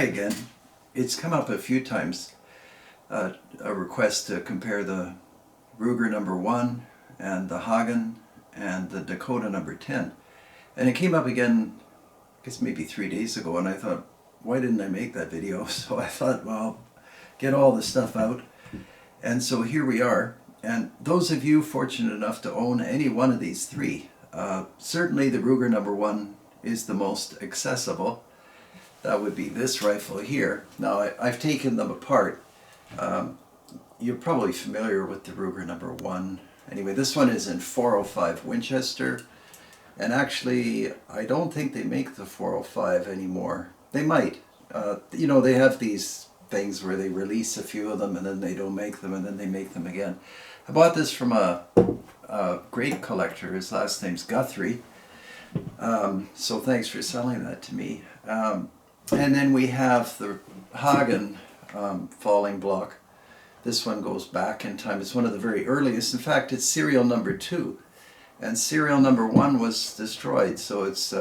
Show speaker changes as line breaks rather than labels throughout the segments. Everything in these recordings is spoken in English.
Hi again. It's come up a few times, a request to compare the Ruger number 1 and the Hagen and the Dakota number 10. And it came up again, I guess maybe 3 days ago, and I thought, why didn't I make that video? So I thought, well, get all the stuff out. And so here we are. And those of you fortunate enough to own any one of these three, certainly the Ruger number 1 is the most accessible. That would be this rifle here. Now I've taken them apart. You're probably familiar with the Ruger number 1. Anyway, this one is in 405 Winchester. And actually, I don't think they make the 405 anymore. They might. You know, they have these things where they release a few of them and then they don't make them and then they make them again. I bought this from a great collector. His last name's Guthrie. So thanks for selling that to me. And then we have the Hagen Falling-Block. This one goes back in time. It's one of the very earliest. In fact, it's serial number 2. And serial number 1 was destroyed. So it's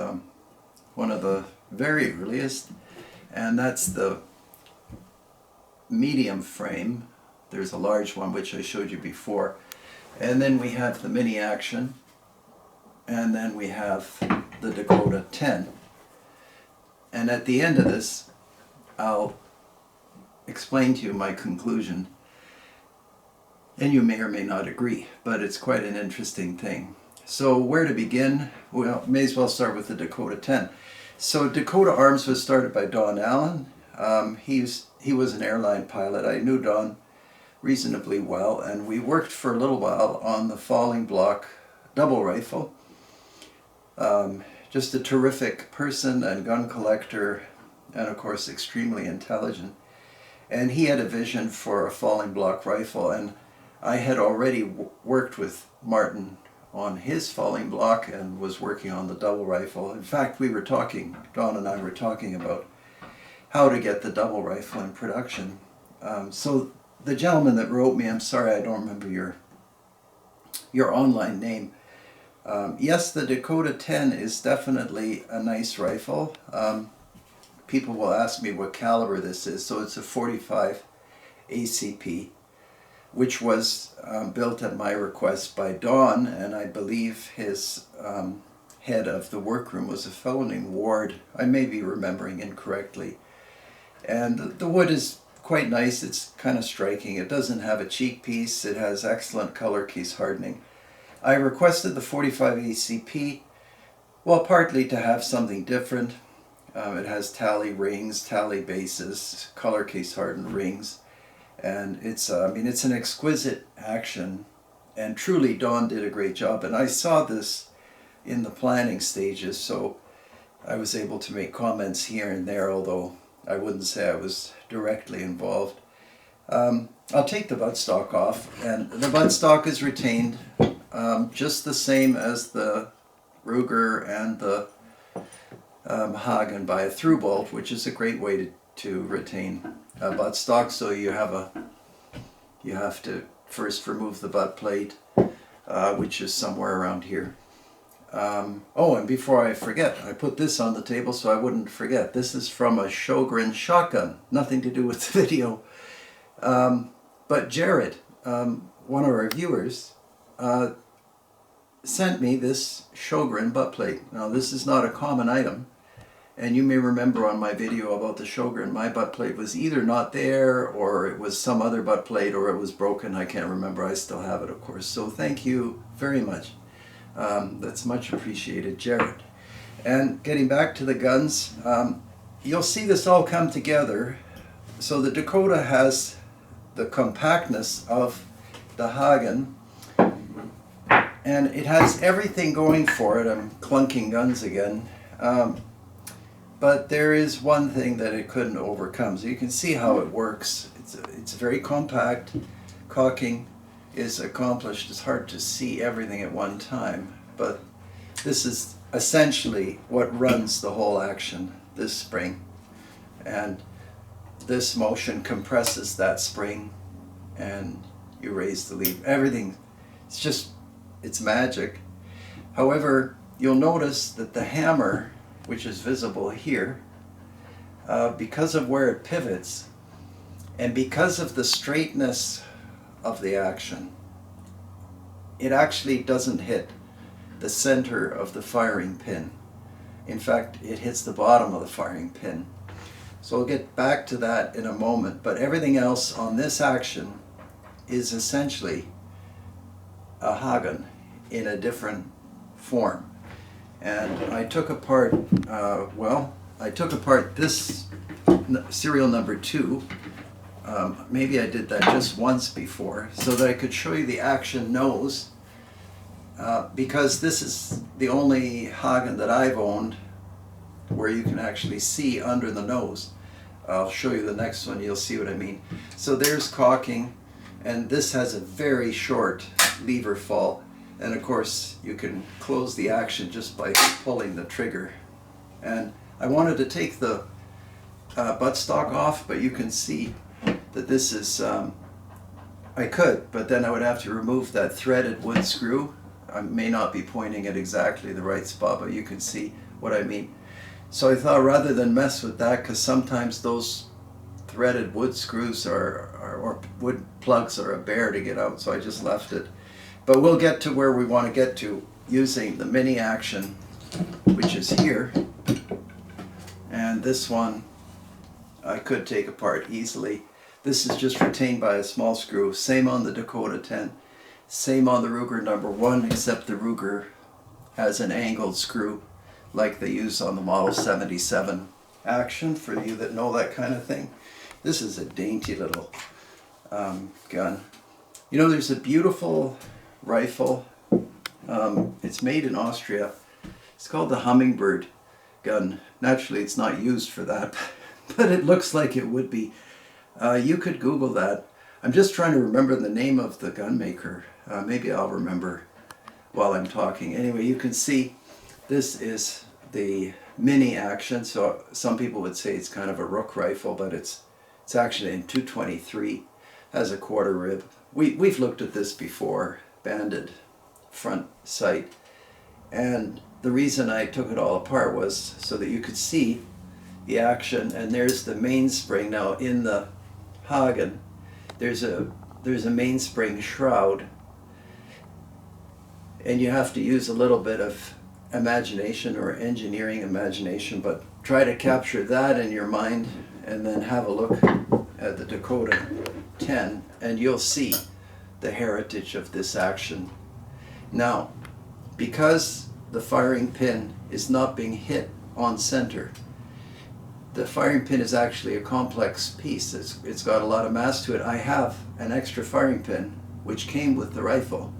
one of the very earliest. And that's the medium frame. There's a large one, which I showed you before. And then we have the mini action. And then we have the Dakota 10. And at the end of this, I'll explain to you my conclusion. And you may or may not agree, but it's quite an interesting thing. So where to begin? Well, may as well start with the Dakota 10. So Dakota Arms was started by Don Allen. He was an airline pilot. I knew Don reasonably well, and we worked for a little while on the Falling-Block double rifle. Just a terrific person and gun collector, and of course extremely intelligent. And he had a vision for a Falling-Block rifle, and I had already worked with Martin on his Falling-Block and was working on the double rifle. In fact, Don and I were talking about how to get the double rifle in production. So the gentleman that wrote me, I'm sorry I don't remember your online name. Yes, the Dakota 10 is definitely a nice rifle. People will ask me what caliber this is. So it's a 45 ACP, which was built at my request by Don, and I believe his head of the workroom was a fellow named Ward. I may be remembering incorrectly. And the wood is quite nice. It's kind of striking. It doesn't have a cheek piece. It has excellent color case hardening. I requested the 45 ACP, well, partly to have something different. It has tally rings, tally bases, color case hardened rings, and it's an exquisite action, and truly Don did a great job. And I saw this in the planning stages, so I was able to make comments here and there, although I wouldn't say I was directly involved. I'll take the buttstock off, and the buttstock is retained just the same as the Ruger and the Hagen by a through bolt, which is a great way to retain a buttstock. So you have to first remove the butt plate, which is somewhere around here. Oh, and before I forget, I put this on the table so I wouldn't forget. This is from a Sjogren shotgun, nothing to do with the video. But Jared, one of our viewers, sent me this Sjogren butt plate. Now this is not a common item, and you may remember on my video about the Sjogren, my butt plate was either not there, or it was some other butt plate, or it was broken. I can't remember. I still have it, of course. So thank you very much. That's much appreciated, Jared. And getting back to the guns, you'll see this all come together. So the Dakota has the compactness of the Hagen, and it has everything going for it. I'm clunking guns again. But there is one thing that it couldn't overcome. So you can see how it works. It's very compact. Cocking is accomplished. It's hard to see everything at one time, but this is essentially what runs the whole action, this spring. And this motion compresses that spring, and you raise the lever. Everything, it's magic. However, you'll notice that the hammer, which is visible here, because of where it pivots and because of the straightness of the action, it actually doesn't hit the center of the firing pin. In fact, it hits the bottom of the firing pin. So we'll get back to that in a moment, but everything else on this action is essentially a Hagen in a different form. And I took apart, I took apart this serial number 2. Maybe I did that just once before, so that I could show you the action nose, because this is the only Hagen that I've owned where you can actually see under the nose. I'll show you the next one, you'll see what I mean. So there's caulking, and this has a very short lever fall, and of course you can close the action just by pulling the trigger. And I wanted to take the buttstock off, but you can see that this is, I could, but then I would have to remove that threaded wood screw. I may not be pointing at exactly the right spot, but you can see what I mean. So I thought rather than mess with that, because sometimes those threaded wood screws or wood plugs are a bear to get out, so I just left it. But we'll get to where we want to get to using the mini action, which is here. And this one I could take apart easily. This is just retained by a small screw. Same on the Dakota 10. Same on the Ruger number 1, except the Ruger has an angled screw like they use on the Model 77 action, for you that know that kind of thing. This is a dainty little gun. You know, there's a beautiful rifle. It's made in Austria. It's called the Hummingbird gun. Naturally, it's not used for that, but it looks like it would be. You could Google that. I'm just trying to remember the name of the gun maker. Maybe I'll remember while I'm talking. Anyway, you can see this is the mini action. So some people would say it's kind of a rook rifle, but it's actually in .223, has a quarter rib. We've looked at this before, banded front sight, and the reason I took it all apart was so that you could see the action. And there's the mainspring. Now in the Hagen, there's a mainspring shroud, and you have to use a little bit of imagination or engineering imagination, but try to capture that in your mind and then have a look at the Dakota 10 and you'll see the heritage of this action. Now, because the firing pin is not being hit on center, the firing pin is actually a complex piece. It's got a lot of mass to it. I have an extra firing pin which came with the rifle,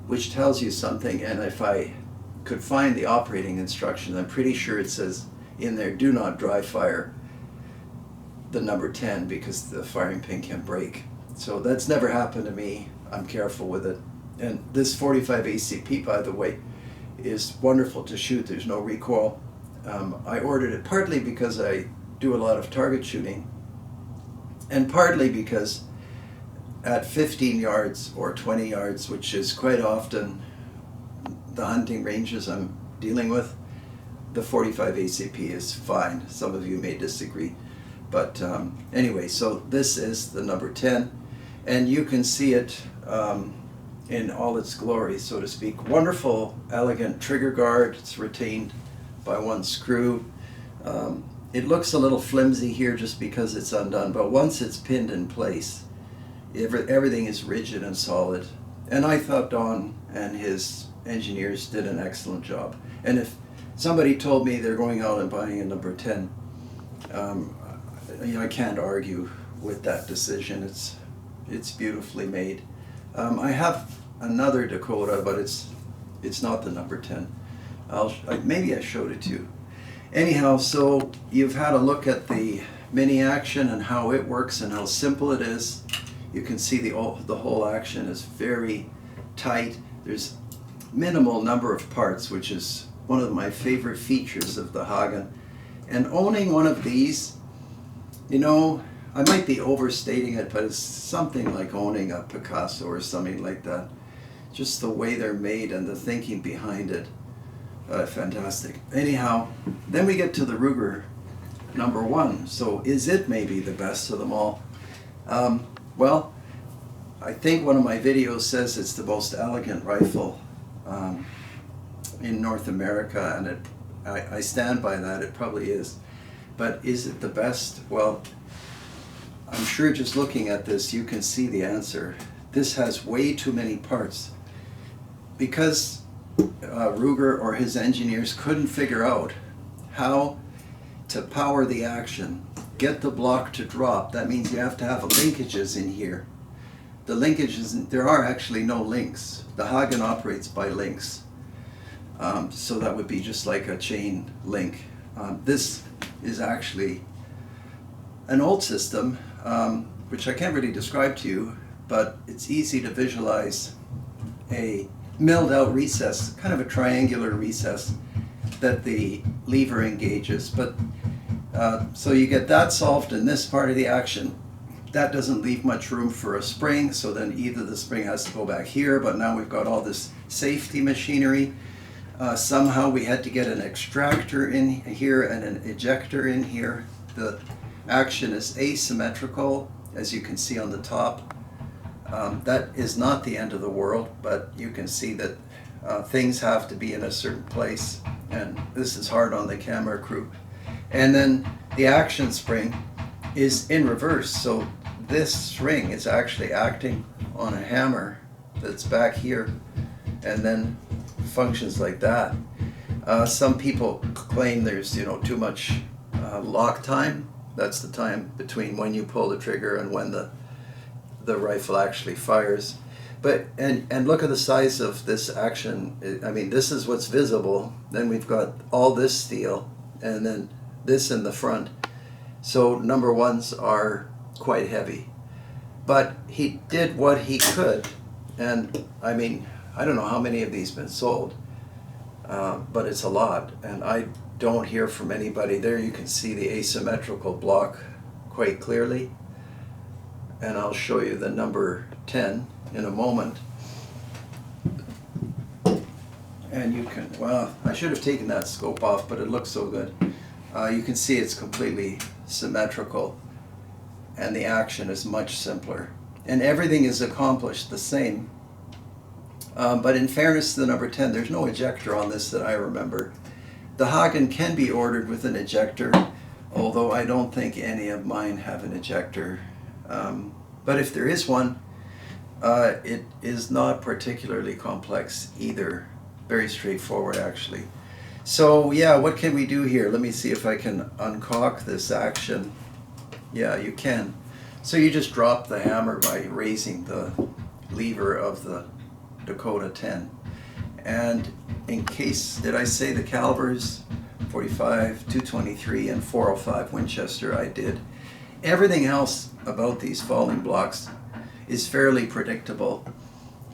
which tells you something, and if I could find the operating instructions, I'm pretty sure it says in there, do not dry fire the number 10 because the firing pin can break. So that's never happened to me. I'm careful with it. And this 45 ACP, by the way, is wonderful to shoot. There's no recoil. I ordered it partly because I do a lot of target shooting, and partly because at 15 yards or 20 yards, which is quite often the hunting ranges I'm dealing with, the 45 ACP is fine. Some of you may disagree, but anyway, so this is the number 10, and you can see it in all its glory, so to speak. Wonderful, elegant trigger guard. It's retained by one screw. It looks a little flimsy here just because it's undone, but once it's pinned in place, everything is rigid and solid. And I thought Don and his engineers did an excellent job. And if somebody told me they're going out and buying a number 10, I can't argue with that decision. It's beautifully made. I have another Dakota, but it's not the number 10. Maybe I showed it to you. Anyhow, so you've had a look at the mini action and how it works and how simple it is. You can see the whole action is very tight. There's minimal number of parts, which is one of my favorite features of the Hagen. And owning one of these, you know, I might be overstating it, but it's something like owning a Picasso or something like that. Just the way they're made and the thinking behind it. Fantastic. Anyhow, then we get to the Ruger number one. So is it maybe the best of them all? Well, I think one of my videos says it's the most elegant rifle in North America, and I stand by that. It probably is. But is it the best? Well, I'm sure just looking at this you can see the answer. This has way too many parts. Because Ruger or his engineers couldn't figure out how to power the action, get the block to drop. That means you have to have linkages in here. The linkages, there are actually no links. The Hagen operates by links. So that would be just like a chain link. This is actually an old system, which I can't really describe to you, but it's easy to visualize a milled out recess, kind of a triangular recess that the lever engages. But so you get that solved in this part of the action. That doesn't leave much room for a spring, so then either the spring has to go back here, but now we've got all this safety machinery. Somehow we had to get an extractor in here and an ejector in here. The action is asymmetrical, as you can see on the top. That is not the end of the world, but you can see that things have to be in a certain place, and this is hard on the camera crew. And then the action spring is in reverse, so this spring is actually acting on a hammer that's back here and then functions like that. Some people claim there's too much lock time. That's the time between when you pull the trigger and when the rifle actually fires. But and look at the size of this action. I mean, this is what's visible. Then we've got all this steel and then this in the front. So number ones are quite heavy. But he did what he could, and I mean, I don't know how many of these been sold, but it's a lot, and I don't hear from anybody. There you can see the asymmetrical block quite clearly, and I'll show you the number 10 in a moment. And you can, well, I should have taken that scope off, but it looks so good. You can see it's completely symmetrical, and the action is much simpler, and everything is accomplished the same. But in fairness to the number 10, there's no ejector on this that I remember. The Hagen can be ordered with an ejector, although I don't think any of mine have an ejector. But if there is one, it is not particularly complex either. Very straightforward, actually. So yeah, what can we do here? Let me see if I can uncock this action. Yeah, you can. So you just drop the hammer by raising the lever of the Dakota 10. And in case, did I say the calibers? 45, 223, and 405 Winchester, I did. Everything else about these falling blocks is fairly predictable.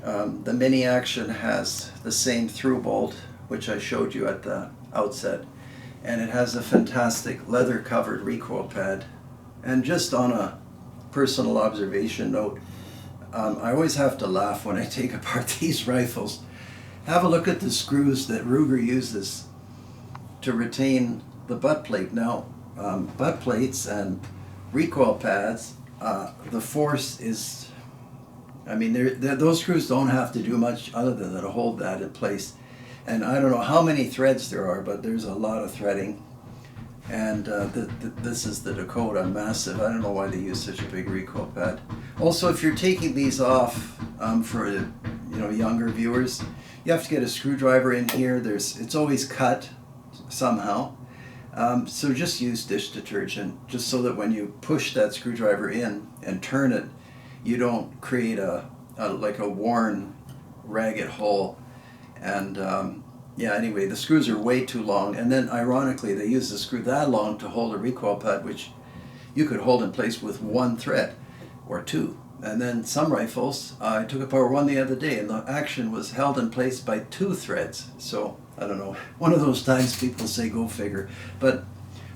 The mini action has the same through bolt, which I showed you at the outset, and it has a fantastic leather covered recoil pad. And just on a personal observation note, I always have to laugh when I take apart these rifles. Have a look at the screws that Ruger uses to retain the butt plate. Now, butt plates and recoil pads, the force is, I mean, those screws don't have to do much other than to hold that in place. And I don't know how many threads there are, but there's a lot of threading. And this is the Dakota, massive. I don't know why they use such a big recoil pad. Also, if you're taking these off for younger viewers, you have to get a screwdriver in here. It's always cut somehow. So just use dish detergent, just so that when you push that screwdriver in and turn it, you don't create like a worn, ragged hole. And yeah, anyway, the screws are way too long, and then ironically they use the screw that long to hold a recoil pad, which you could hold in place with one thread or two. And then some rifles, I took apart one the other day and the action was held in place by 2 threads. So I don't know, one of those times people say go figure, but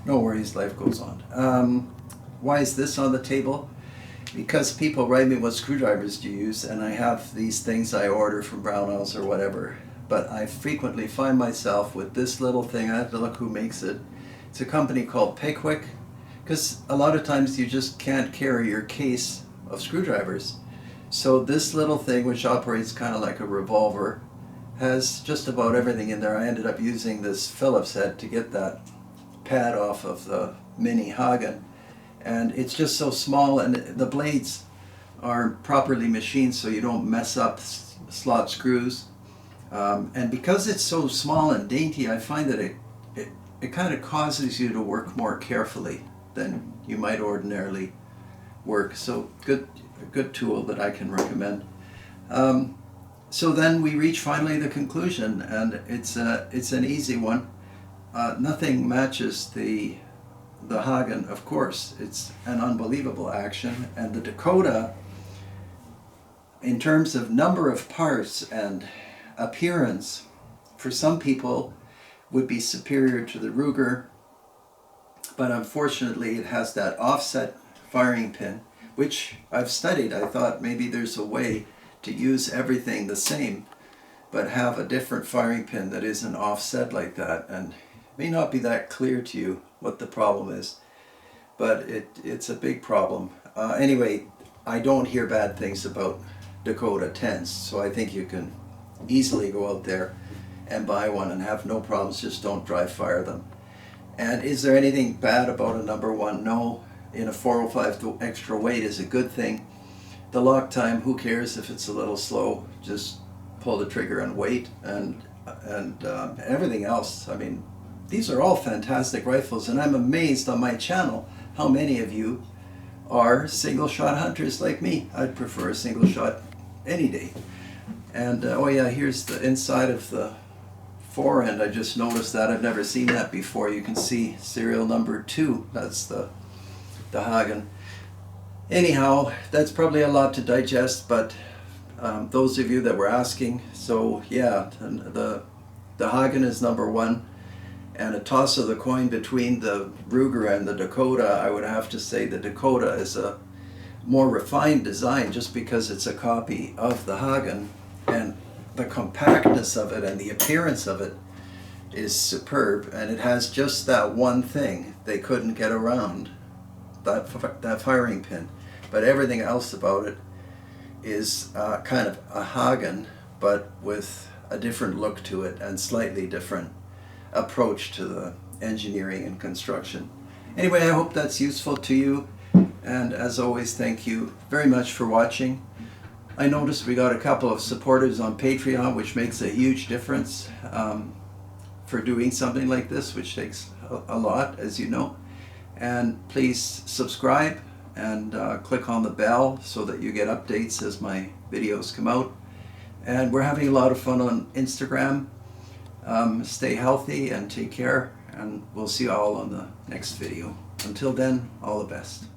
no worries, life goes on. Why is this on the table? Because people write me, what screwdrivers do you use? And I have these things I order from Brownells or whatever. But I frequently find myself with this little thing. I have to look who makes it. It's a company called Pickwick, because a lot of times you just can't carry your case of screwdrivers. So this little thing, which operates kind of like a revolver, has just about everything in there. I ended up using this Phillips head to get that pad off of the mini Hagen, and it's just so small, and the blades are properly machined so you don't mess up slot screws. And because it's so small and dainty, I find that it kind of causes you to work more carefully than you might ordinarily work. So a good tool that I can recommend. So then we reach finally the conclusion, and it's an easy one. Nothing matches the Hagen, of course. It's an unbelievable action, and the Dakota, in terms of number of parts and appearance, for some people would be superior to the Ruger, but unfortunately it has that offset firing pin, which I've studied. I thought maybe there's a way to use everything the same, but have a different firing pin that isn't offset like that, and it may not be that clear to you what the problem is, but it's a big problem. Anyway, I don't hear bad things about Dakota 10s, so I think you can easily go out there and buy one and have no problems. Just don't dry fire them. And is there anything bad about a number one? No. In a 405, the extra weight is a good thing. The lock time, who cares if it's a little slow? Just pull the trigger and wait, and everything else. I mean, these are all fantastic rifles, and I'm amazed on my channel how many of you are single shot hunters like me. I'd prefer a single shot any day. And oh yeah, here's the inside of the forend. I just noticed that. I've never seen that before. You can see serial number 2. That's the Hagen. Anyhow, that's probably a lot to digest, but those of you that were asking, so yeah, the Hagen is number 1, and a toss of the coin between the Ruger and the Dakota, I would have to say the Dakota is a more refined design just because it's a copy of the Hagen, and the compactness of it and the appearance of it is superb, and it has just that one thing they couldn't get around, that firing pin. But everything else about it is kind of a Hagen, but with a different look to it and slightly different approach to the engineering and construction. Anyway, I hope that's useful to you, and as always, thank you very much for watching. I noticed we got a couple of supporters on Patreon, which makes a huge difference for doing something like this, which takes a lot, as you know. And please subscribe and click on the bell so that you get updates as my videos come out. And we're having a lot of fun on Instagram. Stay healthy and take care, and we'll see you all on the next video. Until then, all the best.